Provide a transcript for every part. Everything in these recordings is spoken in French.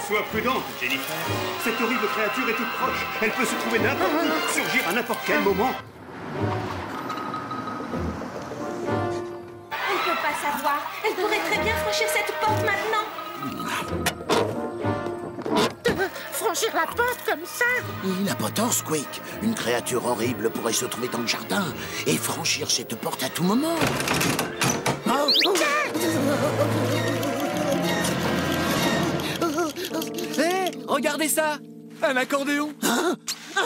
Sois prudente, Jennifer. Cette horrible créature est toute proche. Elle peut se trouver n'importe où, surgir à n'importe quel moment. On ne peut pas savoir. Elle pourrait très bien franchir cette porte maintenant. Franchir la porte comme ça? Il n'a pas tort, Squeak. Une créature horrible pourrait se trouver dans le jardin et franchir cette porte à tout moment. Oh. Hé, regardez ça! Un accordéon! Hein?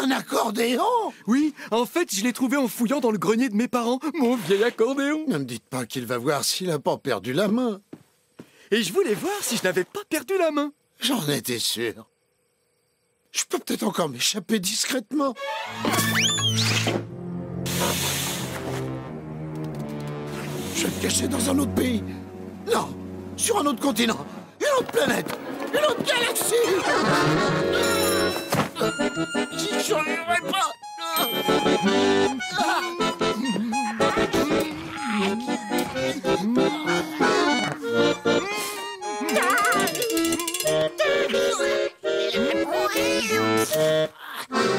Un accordéon? Oui, en fait, je l'ai trouvé en fouillant dans le grenier de mes parents, mon vieil accordéon. Ne me dites pas qu'il va voir s'il n'a pas perdu la main. Et je voulais voir si je n'avais pas perdu la main. J'en étais sûr. Je peux peut-être encore m'échapper discrètement. Je vais me cacher dans un autre pays. Non, sur un autre continent, une autre planète, une autre galaxie. J'y arriverai pas.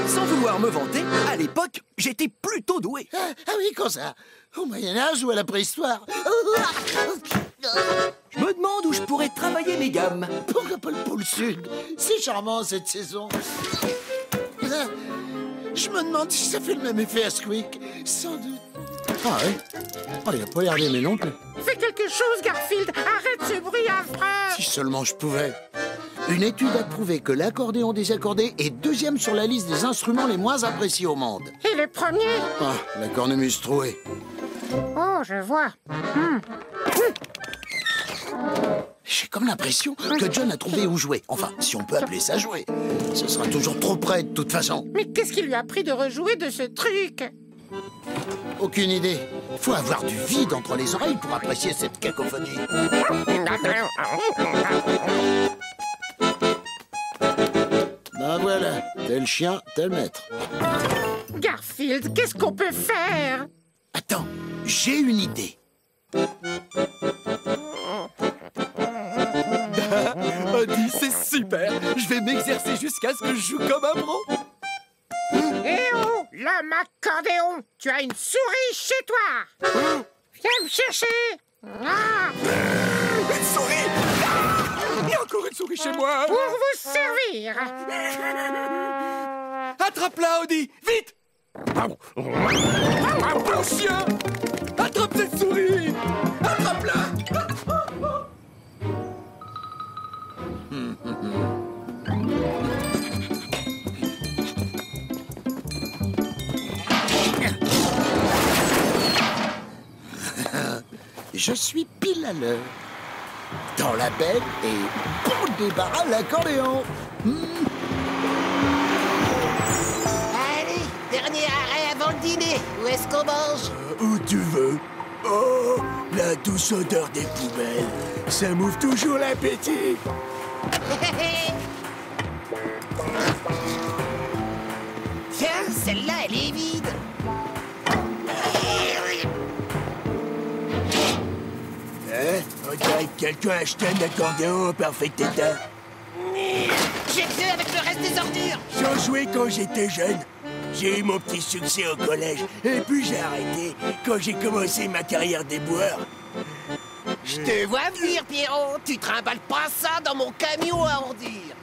Sans vouloir me vanter, à l'époque, j'étais plutôt doué. Ah oui, quand ça? Au Moyen-Âge ou à la préhistoire? Je me demande où je pourrais travailler mes gammes. Pourquoi pas le pôle Sud? C'est charmant cette saison. Je me demande si ça fait le même effet à Squeak. Sans doute. Ah ouais? Oh, il a pas l'air d'aimer non plus. Fais quelque chose, Garfield. Arrête ce bruit affreux. Si seulement je pouvais. Une étude a prouvé que l'accordéon désaccordé est deuxième sur la liste des instruments les moins appréciés au monde. Et le premier? Ah, la cornemuse trouée. Oh, je vois. J'ai comme l'impression que John a trouvé où jouer. Enfin, si on peut appeler ça jouer. Ce sera toujours trop près de toute façon. Mais qu'est-ce qui lui a pris de rejouer de ce truc? Aucune idée. Faut avoir du vide entre les oreilles pour apprécier cette cacophonie. Ben voilà, tel chien, tel maître. Garfield, qu'est-ce qu'on peut faire? Attends, j'ai une idée. Odie, c'est super. Je vais m'exercer jusqu'à ce que je joue comme un pro. Eh oh, l'homme accordéon, tu as une souris chez toi. Viens me chercher. Ah, Une souris! Il y a encore une souris chez moi! pour vous servir. Attrape-la, Odie! Vite! Bon chien! Attrape cette souris! Attrape-la! Je suis pile à l'heure. Dans la benne et pour le débarras l'accordéon. Allez, dernier arrêt avant le dîner. Où est-ce qu'on mange? Où tu veux. Oh, la douce odeur des poubelles. Ça m'ouvre toujours l'appétit. Tiens, celle-là, elle est vide. On dirait que quelqu'un a acheté un accordéon en parfait état. J'ai fait avec le reste des ordures. J'en jouais quand j'étais jeune. J'ai eu mon petit succès au collège. Et puis j'ai arrêté quand j'ai commencé ma carrière d'éboueur. Je te vois venir, Pierrot. Tu trimbales pas ça dans mon camion à ordures.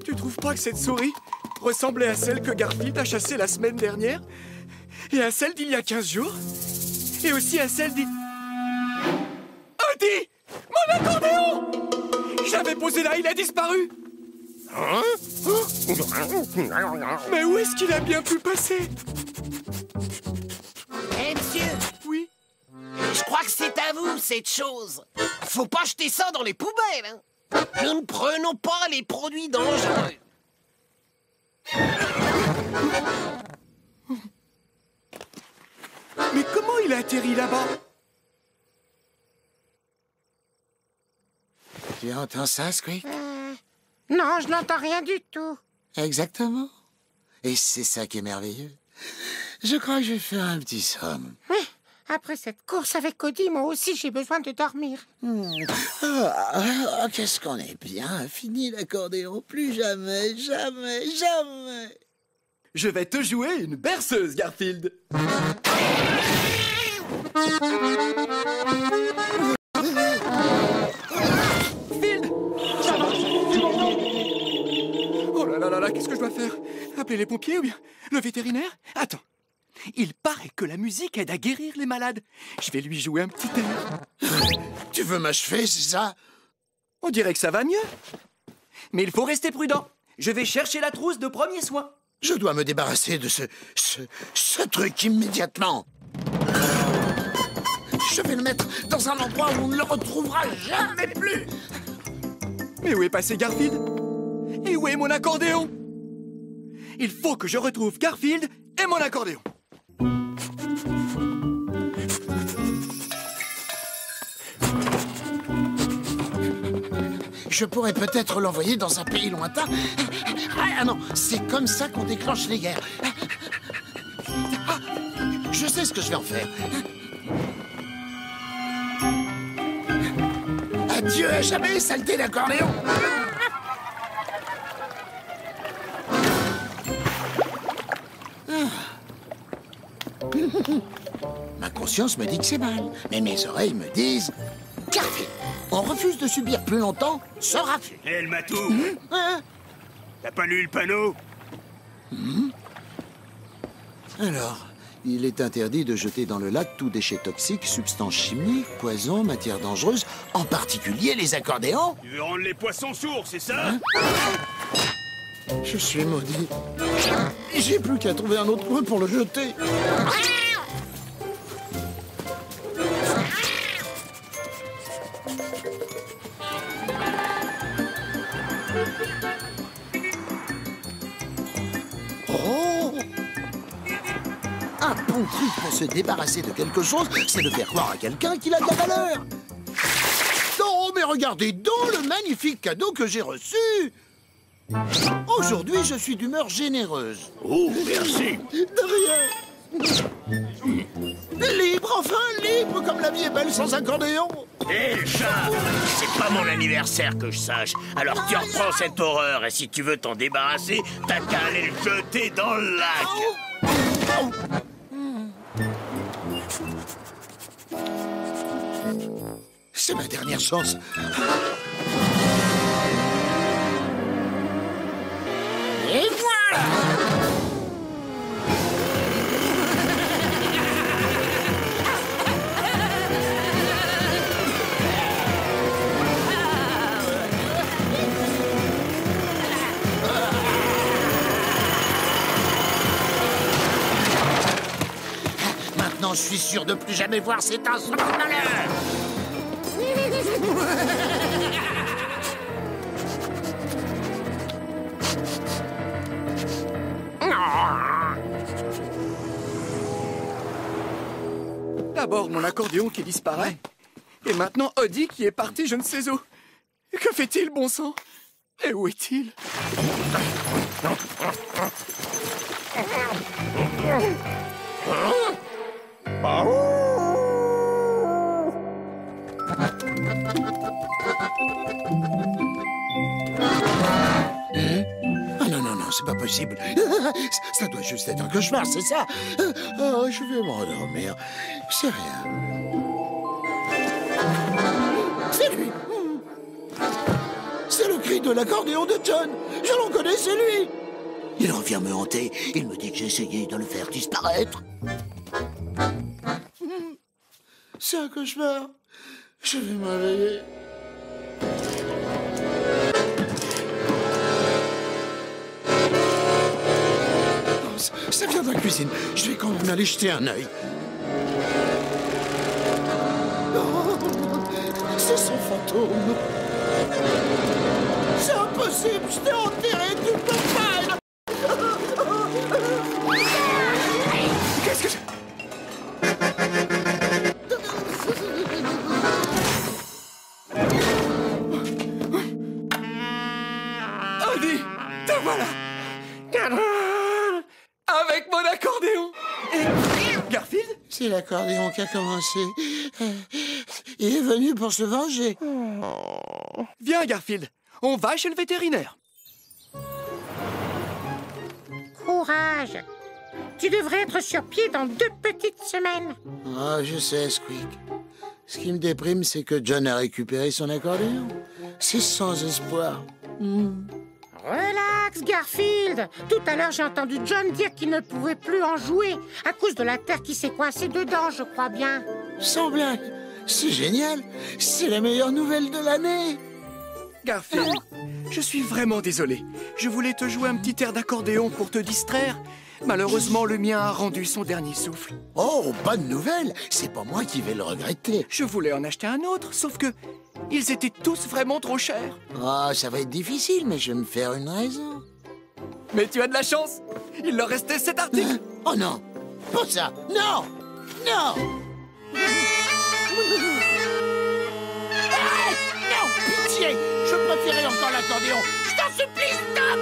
Tu trouves pas que cette souris ressemblait à celle que Garfield a chassée la semaine dernière? Et à celle d'il y a 15 jours? Et aussi à celle d'il... Odie! Mon accordéon! J'avais posé là, il a disparu! Hein? Mais où est-ce qu'il a bien pu passer? Eh, monsieur, Oui? je crois que c'est à vous, cette chose. Faut pas jeter ça dans les poubelles, hein. Nous ne prenons pas les produits dangereux. Mais comment il a atterri là-bas? Tu entends ça, Squeak? Non, je n'entends rien du tout. Exactement. Et c'est ça qui est merveilleux. Je crois que je vais faire un petit somme. Après cette course avec Cody, moi aussi j'ai besoin de dormir. Qu'est-ce qu'on est bien. Fini l'accordéon. Plus jamais, jamais, jamais. Je vais te jouer une berceuse, Garfield. Field! Oh là là, qu'est-ce que je dois faire? Appeler les pompiers ou bien le vétérinaire? Attends. Il paraît que la musique aide à guérir les malades. Je vais lui jouer un petit air. Tu veux m'achever, c'est ça? On dirait que ça va mieux. Mais il faut rester prudent. Je vais chercher la trousse de premiers soins. Je dois me débarrasser de ce truc immédiatement. Je vais le mettre dans un endroit où on ne le retrouvera jamais plus. Mais où est passé Garfield? Et où est mon accordéon? Il faut que je retrouve Garfield et mon accordéon. Je pourrais peut-être l'envoyer dans un pays lointain. Ah non, c'est comme ça qu'on déclenche les guerres. Ah, je sais ce que je vais en faire. Adieu à jamais, saleté d'accordéon. Ma conscience me dit que c'est mal, mais mes oreilles me disent... Garfield, on refuse de subir plus longtemps ce refus. Hé, le matou, Hein? t'as pas lu le panneau? Alors, il est interdit de jeter dans le lac tout déchet toxique, substances chimiques, poisons, matières dangereuses, en particulier les accordéons. Tu veux rendre les poissons sourds, c'est ça? Je suis maudit. J'ai plus qu'à trouver un autre coin pour le jeter. Oh! Un bon truc pour se débarrasser de quelque chose, c'est de faire croire à quelqu'un qu'il a de la valeur. Oh, mais regardez donc le magnifique cadeau que j'ai reçu! Aujourd'hui, je suis d'humeur généreuse. Oh, merci. De rien. Libre, enfin, libre, comme la vie est belle sans accordéon. Hé, le chat, c'est pas mon anniversaire que je sache. Alors tu reprends cette horreur et si tu veux t'en débarrasser, t'as qu'à aller le jeter dans le lac. C'est ma dernière chance. Et voilà! Maintenant, je suis sûr de plus jamais voir cet instrument de malheur. D'abord mon accordéon qui disparaît. Et maintenant Odie qui est parti je ne sais où. Que fait-il, bon sang? Et où est-il? Ah non, non, non, c'est pas possible. Ça doit juste être un cauchemar, c'est ça? Oh, je vais m'endormir. C'est rien. C'est lui. C'est le cri de l'accordéon de John. Je l'en connais, c'est lui. Il revient me hanter. Il me dit que j'ai essayé de le faire disparaître. C'est un cauchemar. Je vais me réveiller. Ça vient de la cuisine. Je vais quand même aller jeter un œil. Oh, c'est son fantôme. C'est impossible. Je t'ai enterré. Tu peux pas. Qu'est-ce que c'est? Odie, te voilà. Avec mon accordéon. Et Garfield? C'est C'est l'accordéon qui a commencé. Il est venu pour se venger. Viens, Garfield, on va chez le vétérinaire. Courage. Tu devrais être sur pied dans 2 petites semaines. Ah, je sais, Squeak. Ce qui me déprime, c'est que John a récupéré son accordéon. C'est sans espoir. Relax, Garfield. Tout à l'heure, j'ai entendu John dire qu'il ne pouvait plus en jouer à cause de la terre qui s'est coincée dedans, je crois bien. Sans blague. C'est génial. C'est la meilleure nouvelle de l'année. Garfield, je suis vraiment désolé. Je voulais te jouer un petit air d'accordéon pour te distraire. Malheureusement, le mien a rendu son dernier souffle. Oh, bonne nouvelle. C'est pas moi qui vais le regretter. Je voulais en acheter un autre, sauf que ils étaient tous vraiment trop chers. Ah, ça va être difficile, mais je vais me faire une raison. Mais tu as de la chance. Il leur restait 7 articles. Oh non, pas ça. Non, non. Non, pitié. Je préférais encore l'accordéon. Je t'en supplie, stop.